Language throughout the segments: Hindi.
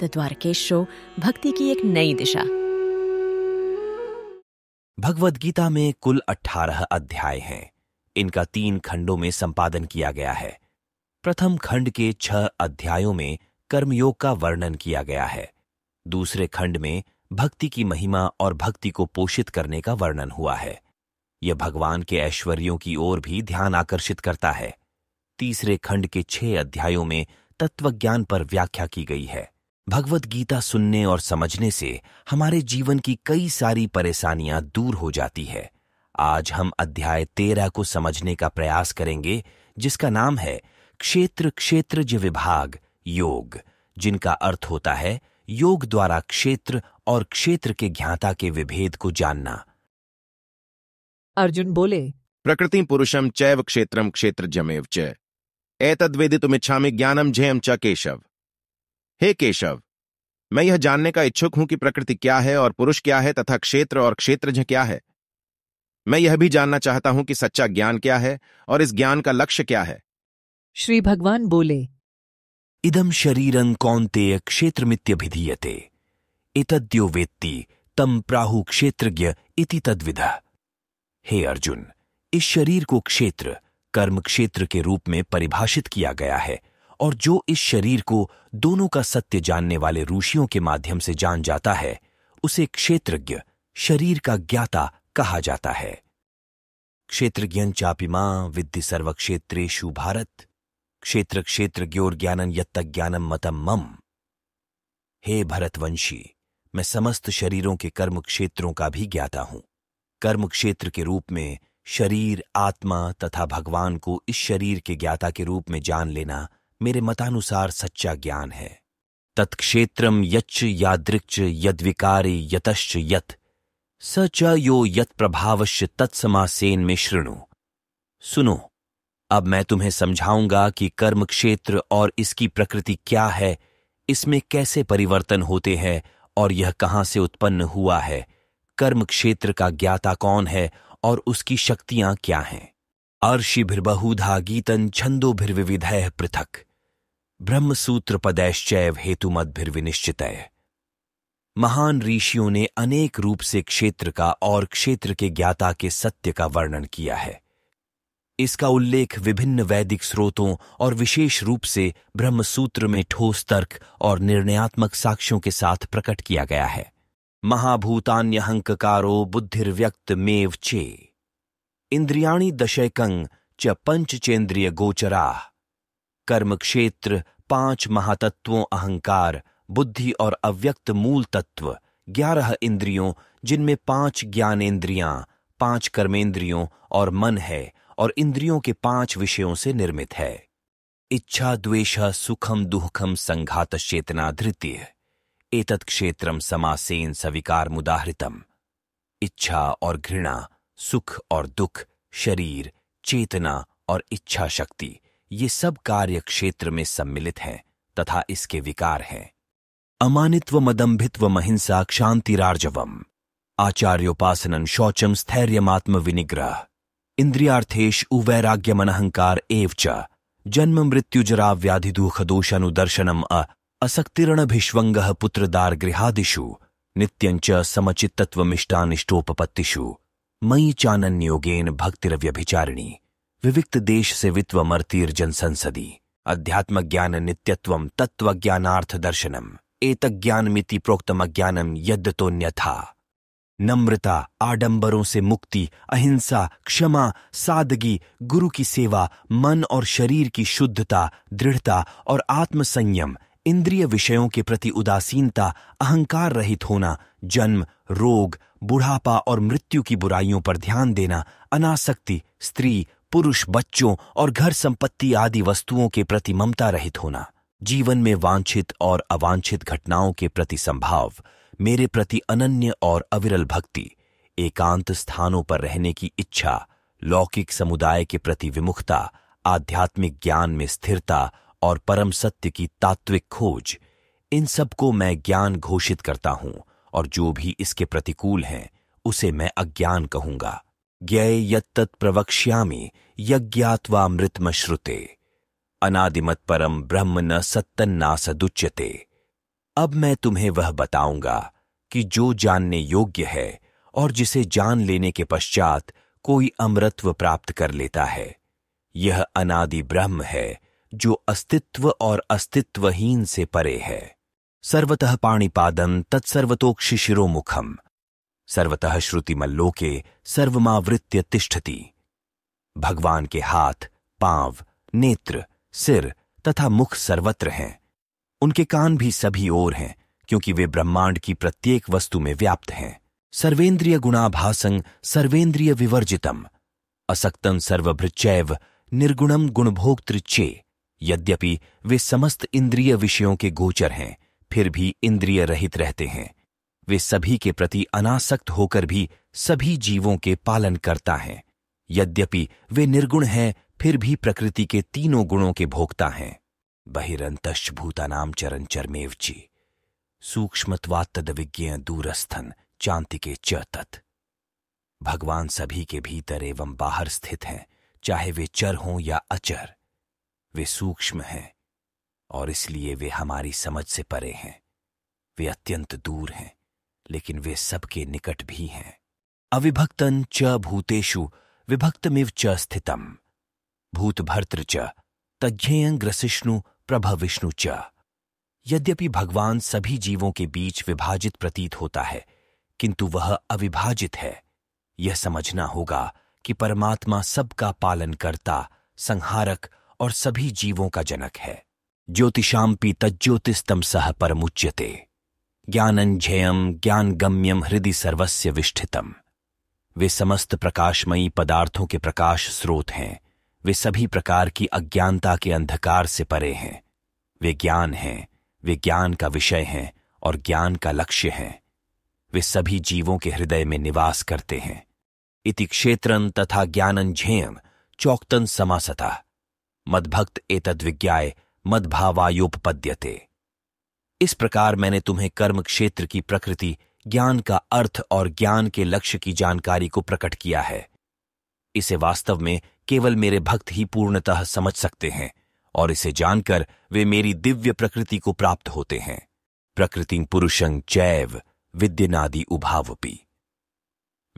द द्वारकेश शो, भक्ति की एक नई दिशा। भगवद गीता में कुल 18 अध्याय हैं। इनका 3 खंडों में संपादन किया गया है। प्रथम खंड के 6 अध्यायों में कर्मयोग का वर्णन किया गया है। दूसरे खंड में भक्ति की महिमा और भक्ति को पोषित करने का वर्णन हुआ है। यह भगवान के ऐश्वर्यों की ओर भी ध्यान आकर्षित करता है। तीसरे खंड के 6 अध्यायों में तत्वज्ञान पर व्याख्या की गई है। भगवद गीता सुनने और समझने से हमारे जीवन की कई सारी परेशानियां दूर हो जाती है। आज हम अध्याय 13 को समझने का प्रयास करेंगे, जिसका नाम है क्षेत्र क्षेत्रज्ञ विभाग योग, जिनका अर्थ होता है योग द्वारा क्षेत्र और क्षेत्र के ज्ञाता के विभेद को जानना। अर्जुन बोले, प्रकृति पुरुषम चैव क्षेत्रम क्षेत्रज्ञमेव च एतद्वेदितुमिच्छामि ज्ञानम झेयम च केशव। हे केशव, मैं यह जानने का इच्छुक हूं कि प्रकृति क्या है और पुरुष क्या है तथा क्षेत्र और क्षेत्रज्ञ क्या है। मैं यह भी जानना चाहता हूं कि सच्चा ज्ञान क्या है और इस ज्ञान का लक्ष्य क्या है। श्री भगवान बोले, इदं शरीरं कौन्तेय क्षेत्रमित्यभिधीयते एतद्यो वेत्ति तम प्राहु क्षेत्रज्ञ इति तद्विदः। हे अर्जुन, इस शरीर को क्षेत्र कर्म क्षेत्र के रूप में परिभाषित किया गया है, और जो इस शरीर को दोनों का सत्य जानने वाले ऋषियों के माध्यम से जान जाता है, उसे क्षेत्रज्ञ शरीर का ज्ञाता कहा जाता है। क्षेत्रज्ञं चापि मां विद्धि सर्वक्षेत्रेषु भारत क्षेत्र क्षेत्रज्ञोर ज्ञानं यत्तज्ञानं मतम मम। हे भरतवंशी, मैं समस्त शरीरों के कर्म क्षेत्रों का भी ज्ञाता हूं। कर्म क्षेत्र के रूप में शरीर, आत्मा तथा भगवान को इस शरीर के ज्ञाता के रूप में जान लेना मेरे मतानुसार सच्चा ज्ञान है। तत्क्षेत्रम यच्च यादृक्च यद्विकारे यतश्च यत् स च यो यत् प्रभावश्च तत्समासेन में शृणु। सुनो, अब मैं तुम्हें समझाऊंगा कि कर्म क्षेत्र और इसकी प्रकृति क्या है, इसमें कैसे परिवर्तन होते हैं और यह कहां से उत्पन्न हुआ है। कर्म क्षेत्र का ज्ञाता कौन है और उसकी शक्तियां क्या हैं। अर्षिभिर्बहुधा गीतं छन्दोभिर्विविधैः पृथक् ब्रह्मसूत्र पदैश्चैव हेतुमद्भिर्विनिश्चितैः। महान ऋषियों ने अनेक रूप से क्षेत्र का और क्षेत्र के ज्ञाता के सत्य का वर्णन किया है। इसका उल्लेख विभिन्न वैदिक स्रोतों और विशेष रूप से ब्रह्मसूत्र में ठोस तर्क और निर्णयात्मक साक्ष्यों के साथ प्रकट किया गया है। महाभूतान्यहंकारो बुद्धिर्व्यक्तमेव चे इंद्रियाणि दशैकं च पंचचेन्द्रिय गोचराः। कर्म क्षेत्र 5 महातत्वों अहंकार, बुद्धि और अव्यक्त मूल तत्व, 11 इंद्रियों जिनमें 5 ज्ञानेन्द्रियां, 5 कर्मेंद्रियों और मन है, और इंद्रियों के 5 विषयों से निर्मित है। इच्छा द्वेष सुखम दुःखम संघातश्चेतना धृतिः एतत् क्षेत्रम समासेन सविकार मुदाहृतम। इच्छा और घृणा, सुख और दुख, शरीर, चेतना और इच्छा शक्ति, ये सब कार्य क्षेत्र में सम्मिलित हैं तथा इसके विकार हैं। अमानित्व मदम्भित्व महिंसा क्षान्तिरार्जवम आचार्योपासनं शौचम स्थैर्यमात्म विनिग्रह इंद्रियार्थेषु वैराग्यमनहंकार एव च जन्म मृत्युजरा व्याधि दुख दोषानुदर्शनम असक्तिरणभिष्वंगः पुत्रदार गृहादिषु नित्यं च समचित्तत्वमिष्टानिष्टोपपत्तिषु मयि चानन्योगेन भक्तिरव्यभिचारिणी विविक्त देश से वित्वमर्तिर्जन संसदी अध्यात्म ज्ञान नित्यत्वम तत्वज्ञानार्थ दर्शनम एतज्ञानमिति प्रोक्तमज्ञानम यद्यतोऽन्यथा। नम्रता, आडंबरों से मुक्ति, अहिंसा, क्षमा, सादगी, गुरु की सेवा, मन और शरीर की शुद्धता, दृढ़ता और आत्मसंयम, इंद्रिय विषयों के प्रति उदासीनता, अहंकार रहित होना, जन्म, रोग, बुढ़ापा और मृत्यु की बुराइयों पर ध्यान देना, अनासक्ति, स्त्री, पुरुष, बच्चों और घर संपत्ति आदि वस्तुओं के प्रति ममता रहित होना, जीवन में वांछित और अवांछित घटनाओं के प्रति संभाव, मेरे प्रति अनन्य और अविरल भक्ति, एकांत स्थानों पर रहने की इच्छा, लौकिक समुदाय के प्रति विमुखता, आध्यात्मिक ज्ञान में स्थिरता और परम सत्य की तात्विक खोज, इन सब को मैं ज्ञान घोषित करता हूं, और जो भी इसके प्रतिकूल हैं उसे मैं अज्ञान कहूंगा। ज्ञेय यत्तत् प्रवक्ष्यामि यज्ञात्वामृतमश्रुते अनादिमत् परम ब्रह्म न सत्तन्नासदुच्यते। अब मैं तुम्हें वह बताऊंगा कि जो जानने योग्य है और जिसे जान लेने के पश्चात कोई अमरत्व प्राप्त कर लेता है। यह अनादि ब्रह्म है जो अस्तित्व और अस्तित्वहीन से परे है। सर्वतः पाणिपादम तत्सर्वतोक्षिशिरोमुखम सर्वतः श्रुतिमल्लोके सर्वमावृत्य तिष्ठति। भगवान के हाथ, पांव, नेत्र, सिर तथा मुख सर्वत्र हैं। उनके कान भी सभी ओर हैं, क्योंकि वे ब्रह्मांड की प्रत्येक वस्तु में व्याप्त हैं। सर्वेन्द्रिय गुणाभासं सर्वेन्द्रिय विवर्जितम असक्तं सर्वभृच्चैव निर्गुणम गुणभोक्तृ चे। यद्यपि वे समस्त इंद्रिय विषयों के गोचर हैं, फिर भी इंद्रिय रहित रहते हैं। वे सभी के प्रति अनासक्त होकर भी सभी जीवों के पालन करता हैं। यद्यपि वे निर्गुण हैं, फिर भी प्रकृति के तीनों गुणों के भोक्ता हैं। बहिरंतश्च भूतानां चरंचरमेवचि सूक्ष्मत्वात्तद विज्ञेय दूरस्थन चांतिके च तत्। भगवान सभी के भीतर एवं बाहर स्थित हैं, चाहे वे चर हों या अचर। वे सूक्ष्म हैं और इसलिए वे हमारी समझ से परे हैं। वे अत्यंत दूर हैं, लेकिन वे सबके निकट भी हैं। अविभक्तं च भूतेषु विभक्तमिव च स्थितम् भूतभर्तृ च तज्ञेयं ग्रसिष्णु प्रभविष्णु च। यद्यपि भगवान सभी जीवों के बीच विभाजित प्रतीत होता है, किंतु वह अविभाजित है। यह समझना होगा कि परमात्मा सबका पालन करता, संहारक और सभी जीवों का जनक है। ज्योतिषाम्पि तज्ज्योतिस्तम सह परमुच्यते ज्ञानञ्झेयं ज्ञानगम्यं हृदि सर्वस्य विष्ठितम्। वे समस्त प्रकाशमयी पदार्थों के प्रकाश स्रोत हैं। वे सभी प्रकार की अज्ञानता के अंधकार से परे हैं। वे ज्ञान हैं, वे ज्ञान का विषय हैं और ज्ञान का लक्ष्य हैं। वे सभी जीवों के हृदय में निवास करते हैं। इति क्षेत्रं तथा ज्ञानञ्झेयं चौक्तन समासतः मद्भक्त एतद्विज्ञाय मद्भावायोपपद्यते। इस प्रकार मैंने तुम्हें कर्म क्षेत्र की प्रकृति, ज्ञान का अर्थ और ज्ञान के लक्ष्य की जानकारी को प्रकट किया है। इसे वास्तव में केवल मेरे भक्त ही पूर्णतः समझ सकते हैं और इसे जानकर वे मेरी दिव्य प्रकृति को प्राप्त होते हैं। प्रकृतिं पुरुषं चैव विद्यनादि उभावपि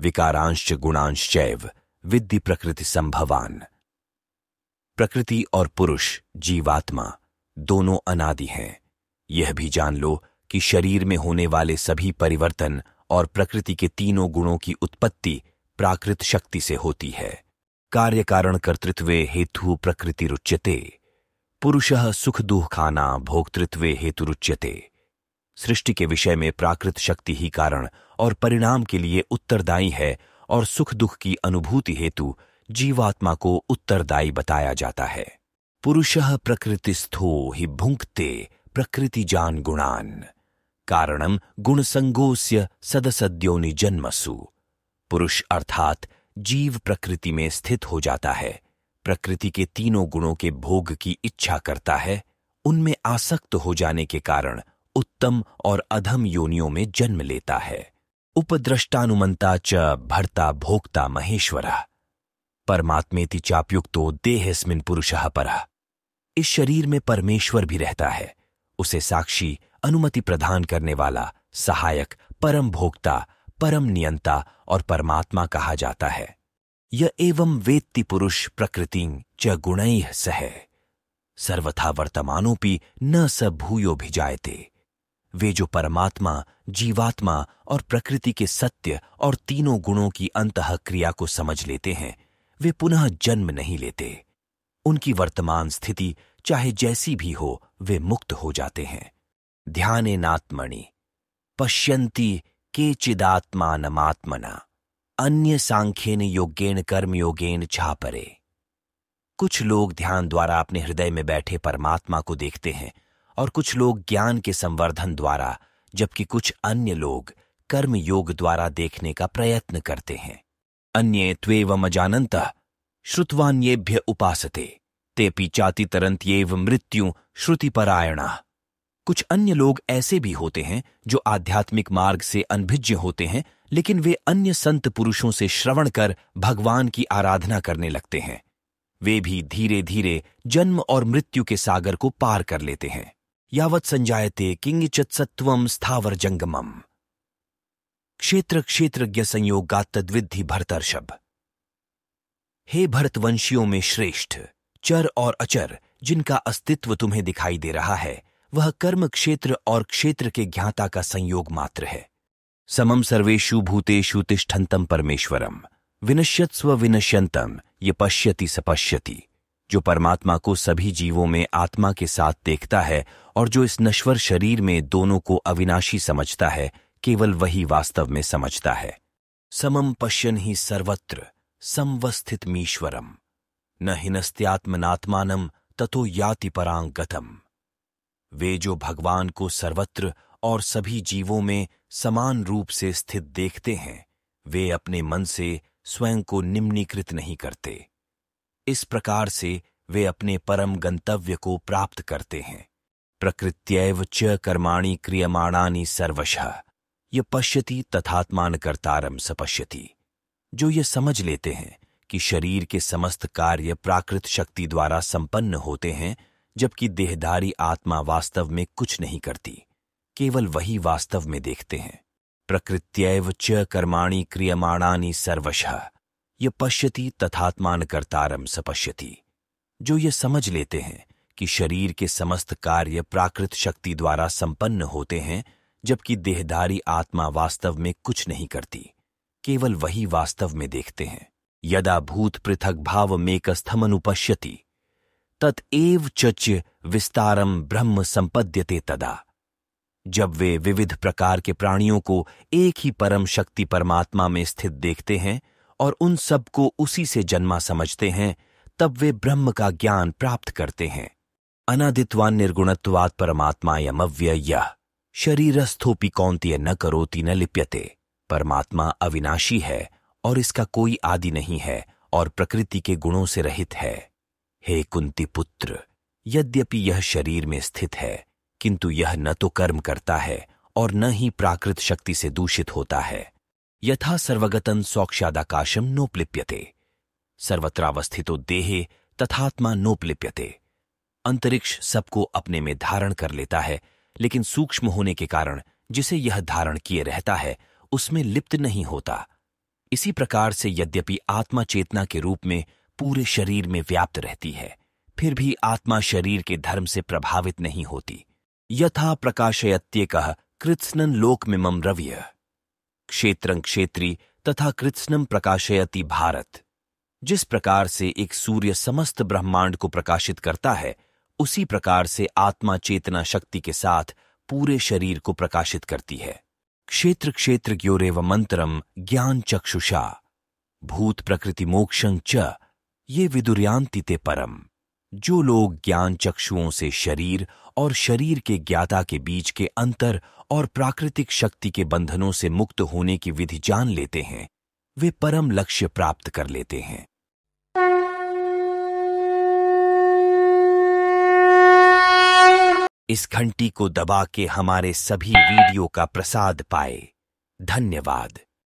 विकारांश्च गुणांश्चैव विद्धि प्रकृति संभवान। प्रकृति और पुरुष, जीवात्मा दोनों अनादि हैं। यह भी जान लो कि शरीर में होने वाले सभी परिवर्तन और प्रकृति के तीनों गुणों की उत्पत्ति प्राकृत शक्ति से होती है। कार्य कारण कर्तृत्वे हेतु प्रकृतिरुच्यते पुरुषः सुख दुःखाना भोक्तृत्वे हेतुरुच्यते। सृष्टि के विषय में प्राकृत शक्ति ही कारण और परिणाम के लिए उत्तरदायी है और सुख दुख की अनुभूति हेतु जीवात्मा को उत्तरदायी बताया जाता है। पुरुषः प्रकृतिस्थो हि भुंक्ते प्रकृतिजान गुणान कारणम गुणसंगोस्य सदसद्योनि जन्मसु। पुरुष अर्थात जीव प्रकृति में स्थित हो जाता है, प्रकृति के तीनों गुणों के भोग की इच्छा करता है, उनमें आसक्त हो जाने के कारण उत्तम और अधम योनियों में जन्म लेता है। उपद्रष्टानुमंता च भर्ता भोक्ता महेश्वरः परमात्मेति चाप्युक्तो देहेस्मिन् पुरुषः परः। इस शरीर में परमेश्वर भी रहता है, उसे साक्षी, अनुमति प्रदान करने वाला, सहायक, परम भोक्ता, परम नियंता और परमात्मा कहा जाता है। यह एवं वेत्ति पुरुष प्रकृतिं च गुणैः सह सर्वथा वर्तमानोपि न स भूयो भिजायते। वे जो परमात्मा, जीवात्मा और प्रकृति के सत्य और तीनों गुणों की अंतः क्रिया को समझ लेते हैं, वे पुनः जन्म नहीं लेते। उनकी वर्तमान स्थिति चाहे जैसी भी हो, वे मुक्त हो जाते हैं। ध्यानेनात्मनि पश्यन्ति केचिदात्मानमात्मना अन्य सांख्येन योगेन कर्मयोगेन छापरे। कुछ लोग ध्यान द्वारा अपने हृदय में बैठे परमात्मा को देखते हैं और कुछ लोग ज्ञान के संवर्धन द्वारा, जबकि कुछ अन्य लोग कर्म योग द्वारा देखने का प्रयत्न करते हैं। अन्ये त्वेवमजानन्तः श्रुत्वान्येभ्य उपासते तेपि चातितरन्त्येव मृत्यु श्रुतिपरायणाः। कुछ अन्य लोग ऐसे भी होते हैं जो आध्यात्मिक मार्ग से अनभिज्ञ होते हैं, लेकिन वे अन्य संत पुरुषों से श्रवण कर भगवान की आराधना करने लगते हैं। वे भी धीरे धीरे जन्म और मृत्यु के सागर को पार कर लेते हैं। यावत् संजायते किंचित् सत्वं स्थावर जंगमम। क्षेत्र क्षेत्रज्ञ संयोगात् तद्विद्धि भरतर्षभ। हे भरतवंशियों में श्रेष्ठ, चर और अचर जिनका अस्तित्व तुम्हें दिखाई दे रहा है, वह कर्म क्षेत्र और क्षेत्र के ज्ञाता का संयोग मात्र है। समम सर्वेषु भूतेषु तिष्ठन्तम परमेश्वरम विनश्यत्स्व विनश्यन्तम ये पश्यति सपश्यति। जो परमात्मा को सभी जीवों में आत्मा के साथ देखता है और जो इस नश्वर शरीर में दोनों को अविनाशी समझता है, केवल वही वास्तव में समझता है। समम पश्यन् हि सर्वत्र समवस्थितमीश्वरम न हिनस्त्यात्मनात्मानं ततो याति परां गतम्। वे जो भगवान को सर्वत्र और सभी जीवों में समान रूप से स्थित देखते हैं, वे अपने मन से स्वयं को निम्नीकृत नहीं करते। इस प्रकार से वे अपने परम गंतव्य को प्राप्त करते हैं। प्रकृत्यैव च कर्माणि क्रियमाणानि सर्वशः ये पश्यति तथात्मान कर्तारम सपश्यति। जो ये समझ लेते हैं कि शरीर के समस्त कार्य प्राकृत शक्ति द्वारा संपन्न होते हैं, जबकि देहधारी आत्मा वास्तव में कुछ नहीं करती, केवल वही वास्तव में देखते हैं। प्रकृत्यैव च कर्माणि क्रियमाणानि सर्वशः ये पश्यति तथात्मान कर्तारम सपश्यति। जो ये समझ लेते हैं कि शरीर के समस्त कार्य प्राकृत शक्ति द्वारा संपन्न होते हैं, जबकि देहधारी आत्मा वास्तव में कुछ नहीं करती, केवल वही वास्तव में देखते हैं। यदा भूत पृथक भाव मेकस्थमनुपश्यति तत एव चच विस्तारम ब्रह्म संपद्यते तदा। जब वे विविध प्रकार के प्राणियों को एक ही परम शक्ति परमात्मा में स्थित देखते हैं और उन सब को उसी से जन्मा समझते हैं, तब वे ब्रह्म का ज्ञान प्राप्त करते हैं। अनादित्वान् निर्गुणत्वात् परमात्मायमव्ययः शरीरस्थोपि कौन्तेय न करोति न लिप्यते। परमात्मा अविनाशी है और इसका कोई आदि नहीं है और प्रकृति के गुणों से रहित है। हे कुंती पुत्र, यद्यपि यह शरीर में स्थित है, किंतु यह न तो कर्म करता है और न ही प्राकृत शक्ति से दूषित होता है। यथा सर्वगतं सौक्ष्यादाकाशम नोपलिप्यते सर्वत्रावस्थितो देहे तथात्मा नोपलिप्यते। अंतरिक्ष सबको अपने में धारण कर लेता है, लेकिन सूक्ष्म होने के कारण जिसे यह धारण किए रहता है उसमें लिप्त नहीं होता। इसी प्रकार से यद्यपि आत्मा चेतना के रूप में पूरे शरीर में व्याप्त रहती है, फिर भी आत्मा शरीर के धर्म से प्रभावित नहीं होती। यथा प्रकाशयत्येकः कृत्स्नं लोकमिमं रविः क्षेत्रं क्षेत्री तथा कृत्स्नं प्रकाशयति भारत। जिस प्रकार से एक सूर्य समस्त ब्रह्मांड को प्रकाशित करता है, उसी प्रकार से आत्मा चेतना शक्ति के साथ पूरे शरीर को प्रकाशित करती है। क्षेत्र क्षेत्रज्ञोरेव मंत्रम ज्ञान चक्षुषा भूत प्रकृति मोक्षं च ये विदुर्यान्ति ते परम। जो लोग ज्ञान चक्षुओं से शरीर और शरीर के ज्ञाता के बीच के अंतर और प्राकृतिक शक्ति के बंधनों से मुक्त होने की विधि जान लेते हैं, वे परम लक्ष्य प्राप्त कर लेते हैं। इस घंटी को दबा के हमारे सभी वीडियो का प्रसाद पाए। धन्यवाद।